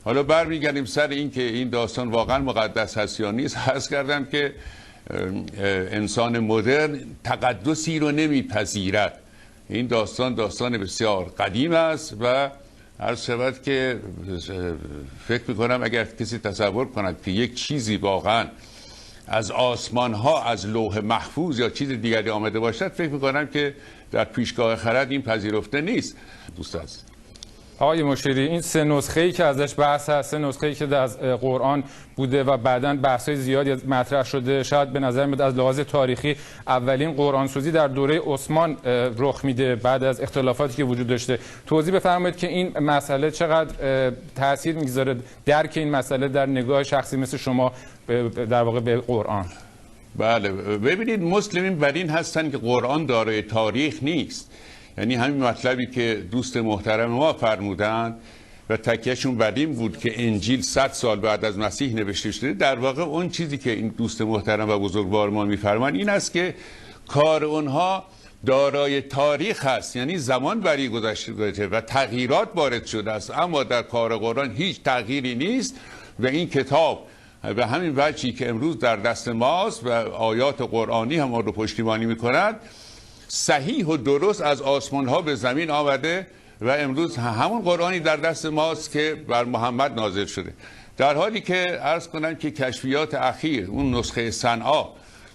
حالا برمیگردیم سر این که این داستان واقعا مقدس هست یا نیست. عرض کردم که انسان مدرن تقدسی رو نمیپذیرد. این داستان بسیار قدیم است و عرض شود که فکر میکنم اگر کسی تصور کند که یک چیزی واقعا از آسمان ها، از لوح محفوظ یا چیز دیگری آمده باشد، فکر میکنم که در پیشگاه خرد این پذیرفته نیست. دوست عزیز آقای مشیری، این 3 نسخه‌ای که ازش بحث هست، 3 نسخه‌ای که از قرآن بوده و بعداً بحث‌های زیادی مطرح شده، شاید به نظر میاد از لحاظ تاریخی اولین قرآن سوزی در دوره عثمان رخ میده بعد از اختلافاتی که وجود داشته. توضیح بفرمایید که این مسئله چقدر تاثیر میگذاره درک این مسئله در نگاه شخصی مثل شما در واقع به قرآن. بله، ببینید مسلمین بر این هستن که قرآن دارای تاریخ نیست. یعنی همین مطلبی که دوست محترم ما فرمودن و تکیهشون بر این بود که انجیل 100 سال بعد از مسیح نوشته شده. در واقع اون چیزی که این دوست محترم و بزرگوار ما میفرمان این است که کار اونها دارای تاریخ هست، یعنی زمان بری گذشته و تغییرات وارد شده است، اما در کار قرآن هیچ تغییری نیست و این کتاب به همین وجهی که امروز در دست ماست و آیات قرآنی هم رو پشتیبانی میکند، صحیح و درست از آسمان ها به زمین آمده و امروز همون قرآنی در دست ماست که بر محمد نازل شده. در حالی که عرض کنم که کشفیات اخیر، اون نسخه صنعا،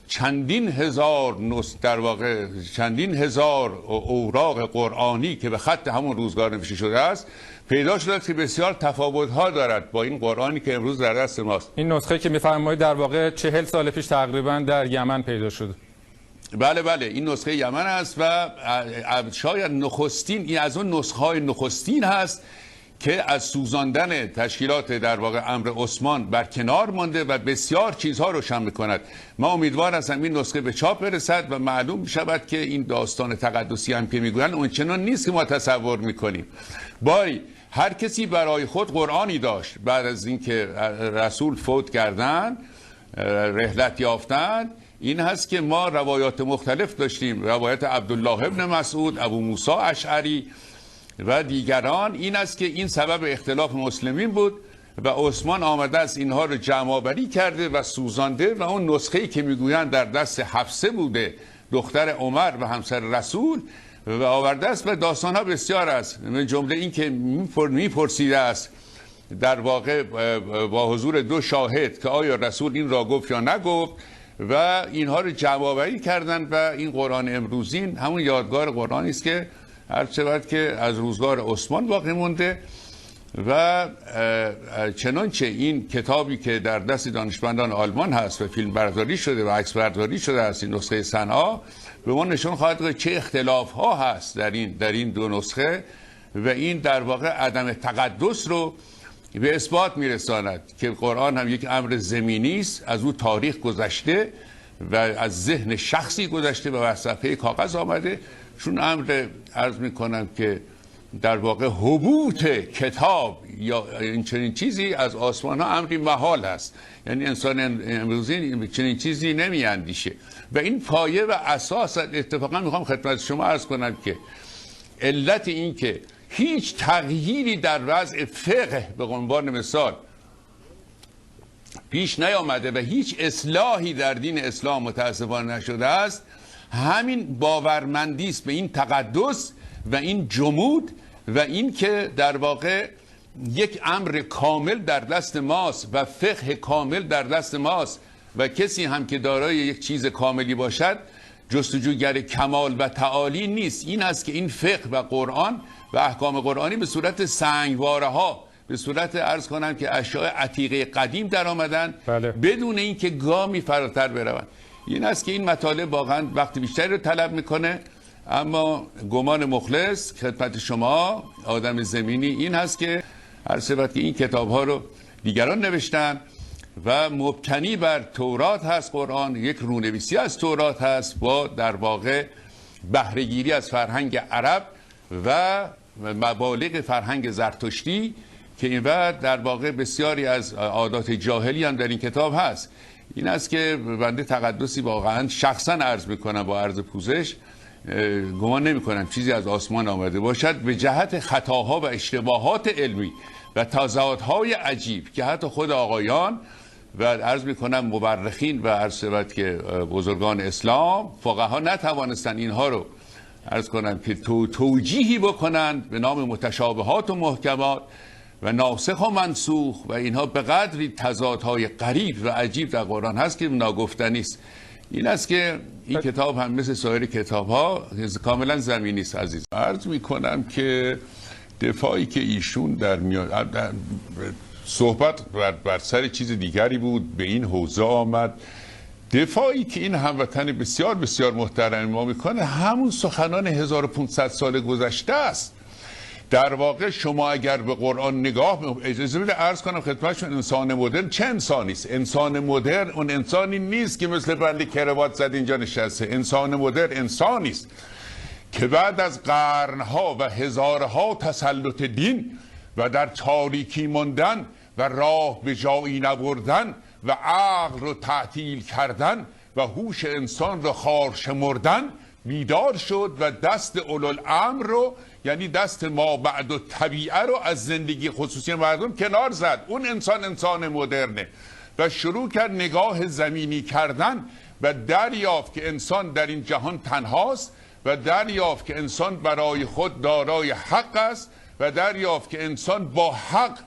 چندین هزار اوراق قرآنی که به خط همون روزگار نوشته شده است پیدا شده که بسیار تفاوت‌ها دارد با این قرآنی که امروز در دست ماست. این نسخه که می‌فرمایید در واقع 40 سال پیش تقریبا در یمن پیدا شده. بله، این نسخه یمن است و شاید نخستین، این از اون نسخه‌های نخستین هست که از سوزاندن تشکیلات در واقع امر عثمان بر کنار مانده و بسیار چیزها روشن می‌کند. ما امیدوار هستم این نسخه به چاپ برسد و معلوم شود که این داستان تقدسی هم که میگویند اونچنان نیست که ما تصور میکنیم. باری هر کسی برای خود قرآنی داشت. بعد از اینکه رسول فوت کردند، رحلت یافتند، این هست که ما روایات مختلف داشتیم. روایت عبدالله ابن مسعود، ابو موسی اشعری و دیگران. این است که این سبب اختلاف مسلمین بود و عثمان آمده است اینها رو جمع آوری کرده و سوزانده و اون نسخه‌ای که میگویند در دست حفصه بوده، دختر عمر و همسر رسول، و آورده است و داستان‌ها بسیار است. من جمله این که میپرسیده است در واقع با حضور 2 شاهد که آیا رسول این را گفت یا نگفت و اینها رو جمع آوری کردن و این قرآن امروزین همون یادگار قرآنی است که هر شود که از روزگار عثمان باقی مونده و چنانچه این کتابی که در دست دانشمندان آلمان هست و فیلم برداری شده و عکس برداری شده است، این نسخه صنعا، به ما نشون خواهد داد چه اختلاف ها هست در این 2 نسخه و این در واقع عدم تقدس رو به اثبات میرساند که قرآن هم یک امر زمینی است، از او تاریخ گذشته و از ذهن شخصی گذشته و بر صفحه کاغذ آمده. چون امر عرض میکنم که در واقع حبوط کتاب یا این چنین چیزی از آسمان ها امری محال است. یعنی انسان امروزی چنین چیزی نمی اندیشه و این پایه و اساس. اتفاقا میخوام خدمت شما عرض کنم که علت این که هیچ تغییری در وضع فقه به عنوان مثال پیش نیامده و هیچ اصلاحی در دین اسلام متاسفانه نشده است، همین باورمندی است به این تقدس و این جمود و این که در واقع یک امر کامل در دست ماست و فقه کامل در دست ماست و کسی هم که دارای یک چیز کاملی باشد جستجوگر کمال و تعالی نیست. این است که این فقه و قرآن و احکام قرآنی به صورت سنگواره ها، به صورت عرض کنم که اشیاء عتیقه قدیم در آمدن بدون اینکه گامی فراتر بروند. این است که این مطالب واقعا وقت بیشتری رو طلب میکنه، اما گمان مخلص خدمت شما آدم زمینی این هست که هر صفت که این کتاب ها رو دیگران نوشتن و مبتنی بر تورات هست. قرآن یک رونویسی از تورات هست با در واقع بهره‌گیری از فرهنگ عرب و مبالغ فرهنگ زرتشتی که این وقت در واقع بسیاری از عادات جاهلی هم در این کتاب هست. این است که بنده تقدسی واقعا شخصا عرض میکنم با عرض پوزش، گمان نمی کنم چیزی از آسمان آمده باشد به جهت خطاها و اشتباهات علمی و تضادهای عجیب که حتی خود آقایان و عرض میکنم مورخین و عرض شود که بزرگان اسلام فقها نتوانستن اینها رو عرض کنم که توجیهی بکنند به نام متشابهات و محکمات و ناسخ و منسوخ، و اینها به قدری تضادهای غریب و عجیب در قرآن هست که ناگفتنی است. این است که این کتاب هم مثل سایر کتاب‌ها کاملا زمینی است. عزیز عرض میکنم که دفاعی که ایشون در صحبت بر سر چیز دیگری بود، به این حوزه آمد. دفاعی که این هموطن بسیار بسیار محترم ما میکنه همون سخنان 1500 سال گذشته است. در واقع شما اگر به قرآن نگاه، اجازه بده عرض کنم خدمتشون، انسان مدرن چه انسانی است؟ انسان مدرن اون انسانی نیست که مثل بنده کروات زد اینجا نشسته. انسان مدرن انسانی است که بعد از قرنها و هزارها تسلط دین و در تاریکی ماندن و راه به جایی نبردن و عقل رو تعطیل کردن و هوش انسان رو خوار شمردن بیدار شد و دست اولوالامر رو، یعنی دست ما بعد و طبیعه رو از زندگی خصوصی مردم کنار زد. اون انسان مدرنه و شروع کرد نگاه زمینی کردن و دریافت که انسان در این جهان تنهاست و دریافت که انسان برای خود دارای حق است و دریافت که انسان با حق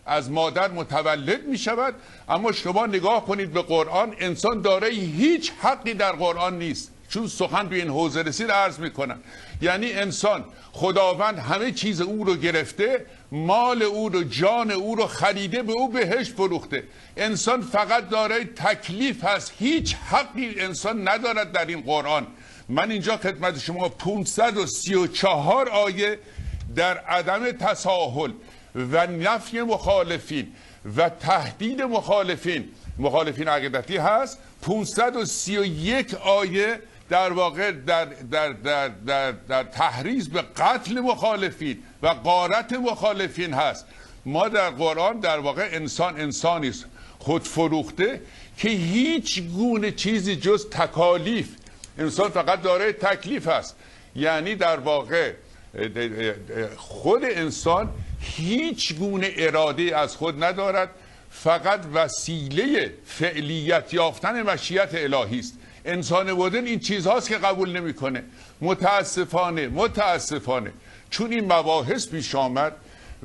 از مادر متولد می شود. اما شما نگاه کنید به قرآن، انسان دارای هیچ حقی در قرآن نیست. چون سخن به این حوزه رسید عرض می کنم، یعنی انسان خداوند همه چیز او رو گرفته، مال او رو، جان او رو خریده، به او بهشت فروخته. انسان فقط دارای تکلیف هست، هیچ حقی انسان ندارد در این قرآن. من اینجا خدمت شما 534 آیه در عدم تساهل و نفی مخالفین و تهدید مخالفین عقیدتی هست. 531 آیه در واقع در تحریض به قتل مخالفین و غارت مخالفین هست. ما در قرآن در واقع انسانی است خود فروخته که هیچ گونه چیزی جز تکالیف، انسان فقط دارای تکلیف هست. یعنی در واقع خود انسان هیچ گونه اراده از خود ندارد، فقط وسیله فعلیت یافتن مشیت الهی است. انسان مدرن این چیزهاست که قبول نمیکنه. متاسفانه چون این مباحث پیش آمد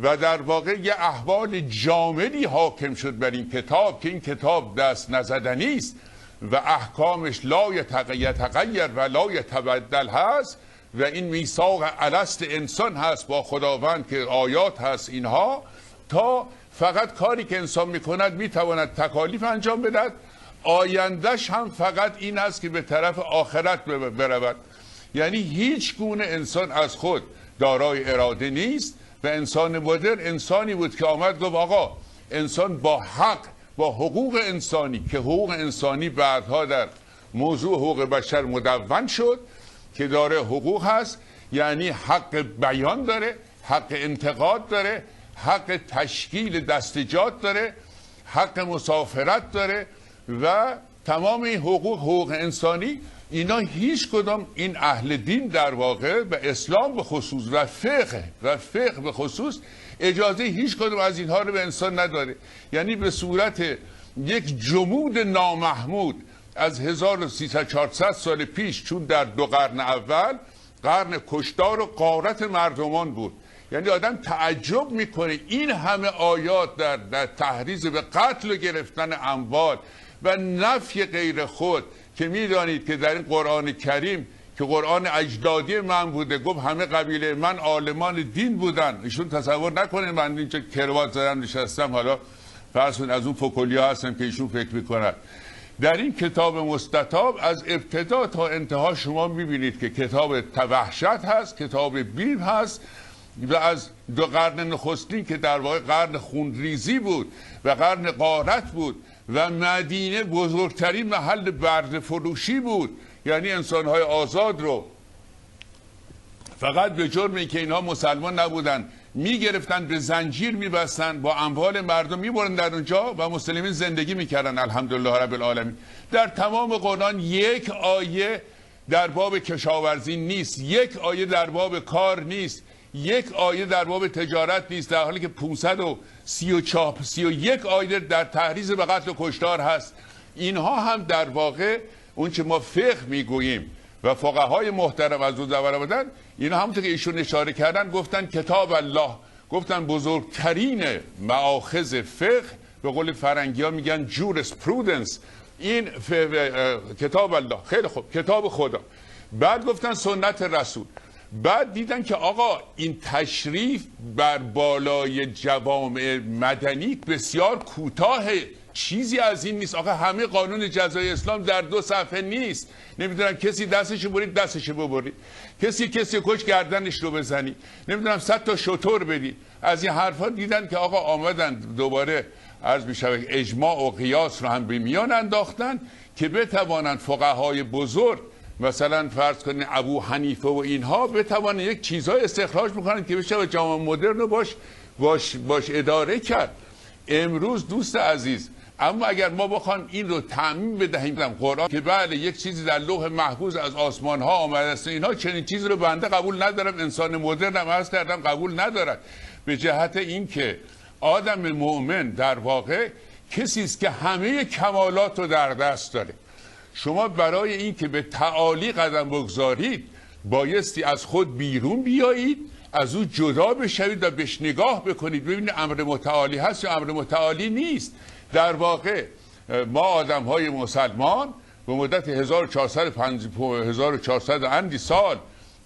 و در واقع یه احوال جامدی حاکم شد بر این کتاب که این کتاب دست نزدنی است و احکامش لا یتغیر و لا یتبدل هست و این میثاق الست انسان هست با خداوند که آیات هست اینها، تا فقط کاری که انسان میکند میتواند تکالیف انجام بدهد، آیندهش هم فقط این است که به طرف آخرت برود. یعنی هیچ گونه انسان از خود دارای اراده نیست و انسان مدرن انسانی بود که آمد گفت آقا انسان با حق، با حقوق انسانی، که حقوق انسانی بعدها در موضوع حقوق بشر مدون شد که داره حقوق هست، یعنی حق بیان داره، حق انتقاد داره، حق تشکیل دستجات داره، حق مسافرت داره و تمام این حقوق انسانی. اینا هیچ کدام این اهل دین در واقع و اسلام به خصوص و فقه به خصوص اجازه هیچ کدام از اینها رو به انسان نداره. یعنی به صورت یک جمود نامحمود از 1300-400 سال پیش، چون در 2 قرن اول قرن کشتار و غارت مردمان بود، یعنی آدم تعجب میکنه این همه آیات در تحریض به قتل و گرفتن اموال و نفی غیر خود، که میدانید که در این قرآن کریم که قرآن اجدادی من بوده، گفت همه قبیله من عالمان دین بودن. ایشون تصور نکنه من اینجا کروات زدم نشستم حالا فرض از اون فکولیا هستم که ایشون فکر میکنن. در این کتاب مستطاب از ابتدا تا انتها شما میبینید که کتاب توحشت هست، کتاب بیم هست و از 2 قرن نخستین که در واقع قرن خونریزی بود و قرن غارت بود و مدینه بزرگترین محل برده فروشی بود، یعنی انسانهای آزاد رو فقط به جرم اینکه اینها مسلمان نبودن میگرفتن، به زنجیر میبستن، با اموال مردم میبرن در اونجا و مسلمین زندگی میکردن. الحمدلله رب العالمین. در تمام قرآن یک آیه در باب کشاورزی نیست، یک آیه در باب کار نیست، یک آیه در باب تجارت نیست، در حالی که 531 آیه در تحریض به قتل و کشتار هست. اینها هم در واقع اون چه ما فقه میگوییم و فقهای محترم از اون زبر آمدن، اینا همونطور که ایشون اشاره کردن گفتن کتاب الله، گفتن بزرگترین مآخذ فقه، به قول فرنگی ها میگن جورسپرودنس، این کتاب الله. خیلی خوب، کتاب خدا. بعد گفتن سنت رسول. بعد دیدن که آقا این تشریف بر بالای جوامع مدنی بسیار کوتاهه، چیزی از این نیست. آقا همه قانون جزای اسلام در 2 صفحه نیست. نمیدونم کسی دستشو برید دستشو ببرید، کسی کش گردنش رو بزنی، نمیدونم 100 تا شتر بدی. از این حرفا دیدن که آقا آمدن دوباره عرض میشه اجماع و قیاس رو هم به میان انداختن که بتوانند فقهای بزرگ مثلا فرض کنید ابو حنیفه و اینها بتوانند یک چیزهای استخراج بکنن که بشه جامعه مدرن رو باش اداره کرد. امروز دوست عزیز، اما اگر ما بخوایم این رو تعمیم بدهیم قرآن که بله یک چیزی در لوح محفوظ از آسمان ها آمده است، اینها چنین چیزی رو بنده قبول ندارم، انسان مدرن هم عرض کردم قبول ندارد، به جهت اینکه آدم مؤمن در واقع کسی است که همه کمالات رو در دست داره. شما برای اینکه به تعالی قدم بگذارید بایستی از خود بیرون بیایید، از او جدا بشوید و بهش نگاه بکنید ببینید امر متعالی هست یا امر متعالی نیست. در واقع ما آدم های مسلمان به مدت 1400 اندی سال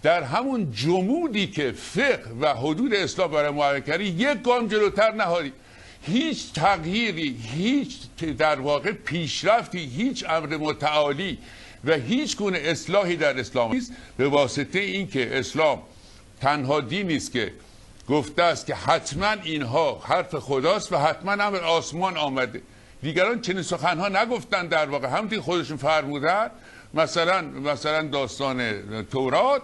در همون جمودی که فقه و حدود اسلام برای معین کردی یک گام جلوتر نهادیم. هیچ تغییری، هیچ در واقع پیشرفتی، هیچ امر متعالی و هیچ گونه اصلاحی در اسلام نیست، به واسطه اینکه اسلام تنها دینی است که گفته است که حتما اینها حرف خداست و حتما امر آسمان آمده. دیگران چنین سخنها نگفتن، در واقع همونطور خودشون فرمودن. مثلا داستان تورات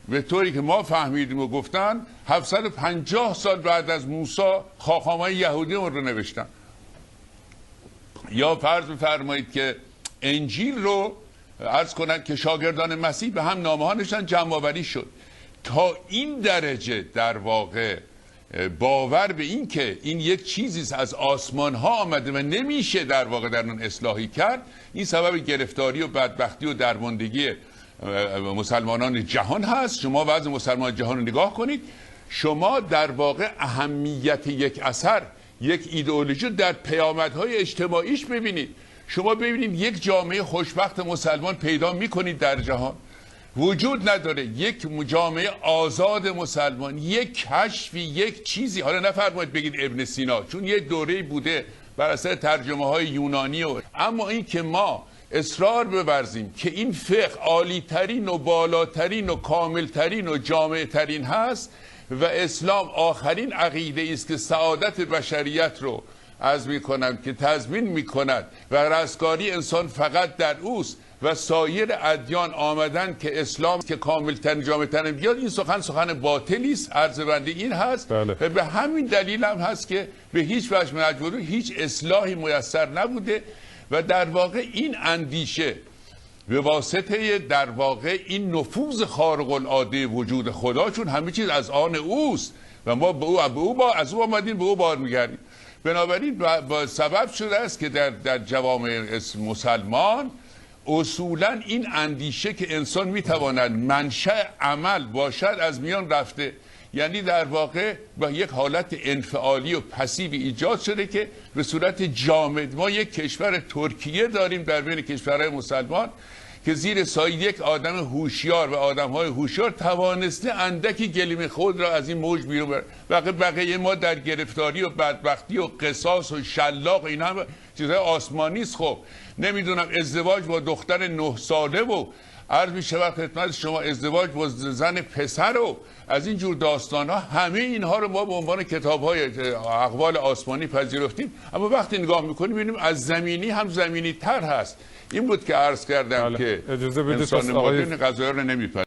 به طوری که ما فهمیدیم و گفتن 750 سال بعد از موسی خاخامای یهودی اون رو نوشتن. یا فرض بفرمایید که انجیل رو عرض کنند که شاگردان مسیح به هم نامه ها نوشتن، جمع آوری شد. تا این درجه در واقع باور به این که این یک چیزی از آسمان ها آمده و نمیشه در واقع در اون اصلاحی کرد، این سبب گرفتاری و بدبختی و درماندگی مسلمانان جهان هست. شما وضع مسلمان جهان رو نگاه کنید، شما در واقع اهمیت یک اثر، یک ایدئولوژی در پیامدهای اجتماعیش ببینید. شما ببینید یک جامعه خوشبخت مسلمان پیدا میکنید در جهان، وجود نداره یک جامعه آزاد مسلمان، یک کشفی، یک چیزی. حالا نفرمایید بگید ابن سینا، چون یه دوره بوده بر اثر ترجمه های یونانی اما این که ما اصرار بورزیم که این فقه عالی ترین و بالاترین و کامل ترین و جامع ترین هست و اسلام آخرین عقیده است که سعادت بشریت رو عرض میکنم که تضمین میکند و رستگاری انسان فقط در اوست و سایر ادیان آمدن که اسلام که کامل ترین جامع ترین بیاد، این سخن باطلی است. عرض بنده این هست و به همین دلیل هم هست که به هیچ وجه من الوجود هیچ اصلاحی میسر نبوده و در واقع این اندیشه به واسطه در واقع این نفوذ خارق العاده وجود خدا، چون همه چیز از آن اوست و ما از او آمدیم به او بار میگردیم. بنابراین سبب شده است که در جوامع مسلمان اصولا این اندیشه که انسان میتواند منشأ عمل باشد از میان رفته. یعنی در واقع با یک حالت انفعالی و پسیوی ایجاد شده که به صورت جامد ما یک کشور ترکیه داریم در بین کشورهای مسلمان که زیر سایه یک آدم هوشیار و آدم‌های هوشیار توانسته اندکی گلیم خود را از این موج بیرون بره. بقیه ما در گرفتاری و بدبختی و قصاص و شلاق و اینا هم چیزهای آسمانی است. خب نمیدونم ازدواج با دختر 9 ساله و عرض می شود خدمت شما ازدواج با زن پسر و از این جور داستان ها، همه اینها رو ما به عنوان کتاب های اقوال آسمانی پذیرفتیم، اما وقتی نگاه میکنیم ببینیم از زمینی هم زمینی تر هست. این بود که عرض کردم که اجازه بدید انسان مدرن قضایا رو نمیپذیره.